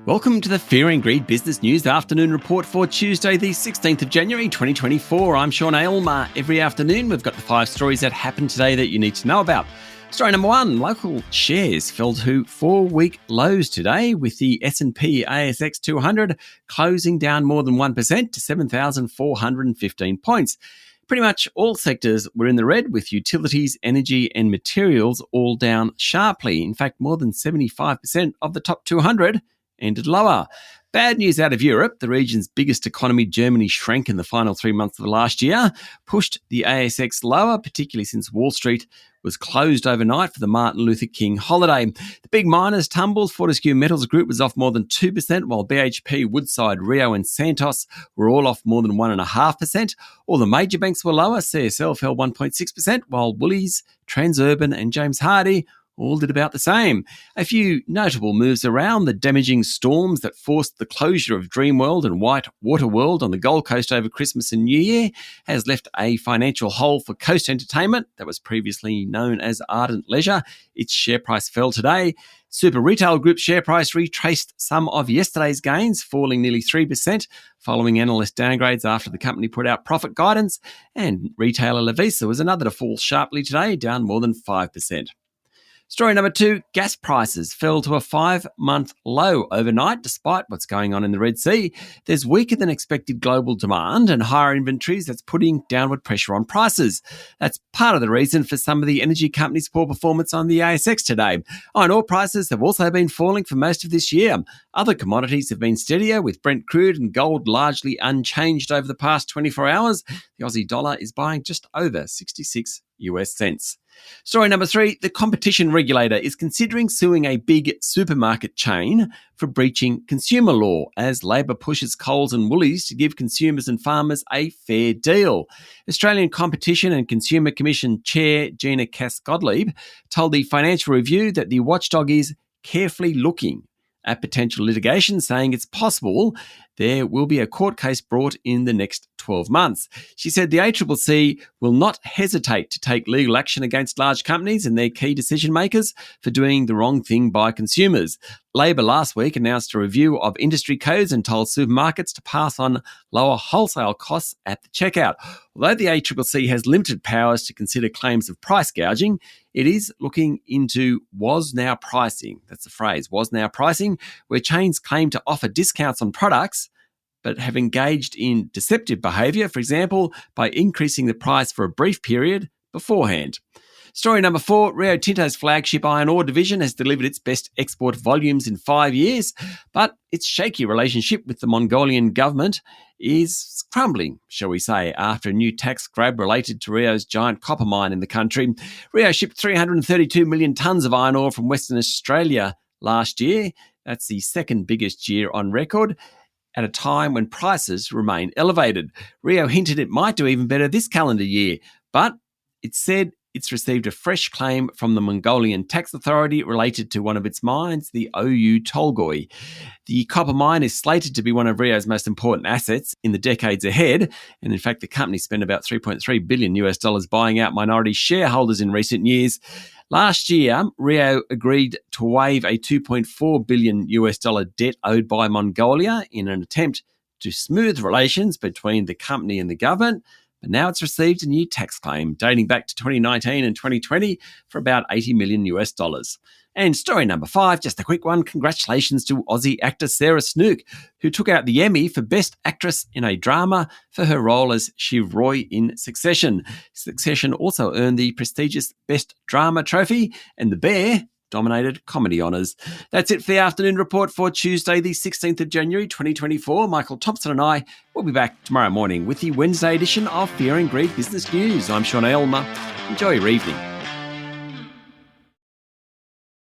Welcome to the Fear and Greed Business News Afternoon Report for Tuesday, the 16th of January, 2024. I'm Sean Aylmer. Every afternoon, we've got the 5 stories that happened today that you need to know about. Story number 1, local shares fell to 4-week lows today, with the S&P ASX 200 closing down more than 1% to 7,415 points. Pretty much all sectors were in the red, with utilities, energy and materials all down sharply. In fact, more than 75% of the top 200 ended lower. Bad news out of Europe. The region's biggest economy, Germany, shrank in the final 3 months of last year, pushed the ASX lower, particularly since Wall Street was closed overnight for the Martin Luther King holiday. The big miners tumbled. Fortescue Metals Group was off more than 2%, while BHP, Woodside, Rio and Santos were all off more than 1.5%. All the major banks were lower. CSL fell 1.6%, while Woolies, Transurban and James Hardie all did about the same. A few notable moves around: the damaging storms that forced the closure of Dreamworld and White Water World on the Gold Coast over Christmas and New Year has left a financial hole for Coast Entertainment, that was previously known as Ardent Leisure. Its share price fell today. Super Retail Group share price retraced some of yesterday's gains, falling nearly 3% following analyst downgrades after the company put out profit guidance. And retailer Lovisa was another to fall sharply today, down more than 5%. Story number 2, gas prices fell to a 5-month low overnight despite what's going on in the Red Sea. There's weaker than expected global demand and higher inventories that's putting downward pressure on prices. That's part of the reason for some of the energy companies' poor performance on the ASX today. Iron ore prices have also been falling for most of this year. Other commodities have been steadier, with Brent crude and gold largely unchanged over the past 24 hours. The Aussie dollar is buying just over 66 US cents. Story number 3, the competition regulator is considering suing a big supermarket chain for breaching consumer law as Labor pushes Coles and Woolies to give consumers and farmers a fair deal. Australian Competition and Consumer Commission Chair Gina Cass-Gottlieb told the Financial Review that the watchdog is carefully looking at potential litigation, saying it's possible there will be a court case brought in the next 12 months. She said the ACCC will not hesitate to take legal action against large companies and their key decision makers for doing the wrong thing by consumers. Labor last week announced a review of industry codes and told supermarkets to pass on lower wholesale costs at the checkout. Although the ACCC has limited powers to consider claims of price gouging, it is looking into was now pricing. That's the phrase, was now pricing, where chains claim to offer discounts on products but have engaged in deceptive behaviour, for example, by increasing the price for a brief period beforehand. Story number 4, Rio Tinto's flagship iron ore division has delivered its best export volumes in 5 years, but its shaky relationship with the Mongolian government is crumbling, shall we say, after a new tax grab related to Rio's giant copper mine in the country. Rio shipped 332 million tonnes of iron ore from Western Australia last year. That's the second biggest year on record, at a time when prices remain elevated. Rio hinted it might do even better this calendar year, but it said it's received a fresh claim from the Mongolian Tax Authority related to one of its mines, the Oyu Tolgoi. The copper mine is slated to be one of Rio's most important assets in the decades ahead, and in fact the company spent about $3.3 billion US buying out minority shareholders in recent years. Last year, Rio agreed to waive a $2.4 billion US debt owed by Mongolia in an attempt to smooth relations between the company and the government. But now it's received a new tax claim dating back to 2019 and 2020 for about $80 million US. And story number 5, just a quick one. Congratulations to Aussie actor Sarah Snook, who took out the Emmy for Best Actress in a Drama for her role as Shiv Roy in Succession. Succession also earned the prestigious Best Drama trophy, and The Bear dominated comedy honours. That's it for the afternoon report for Tuesday, the 16th of January, 2024. Michael Thompson and I will be back tomorrow morning with the Wednesday edition of Fear and Greed Business News. I'm Sean Aylmer. Enjoy your evening.